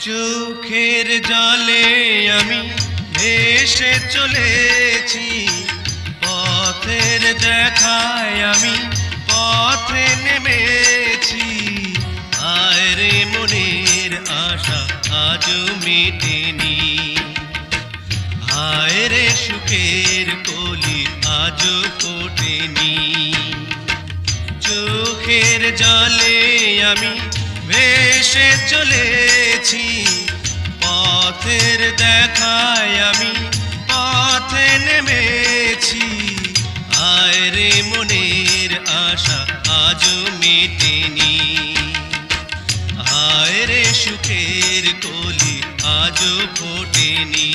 চোখের জলে আমি ভেসে চলেছি, পথের দেখায় আমি পথে নেমেছি। হায় রে মনের আশা আজও মেটেনি, হায় রে সুখের কলি আজও ফোটেনি। চোখের জলে আমি ভেসে চলেছি, পথের দেখায় আমি পথে নেমেছি। হায় রে মনের আশা আজও মেটেনি, হায় রে সুখের কলি আজও ফোটেনি।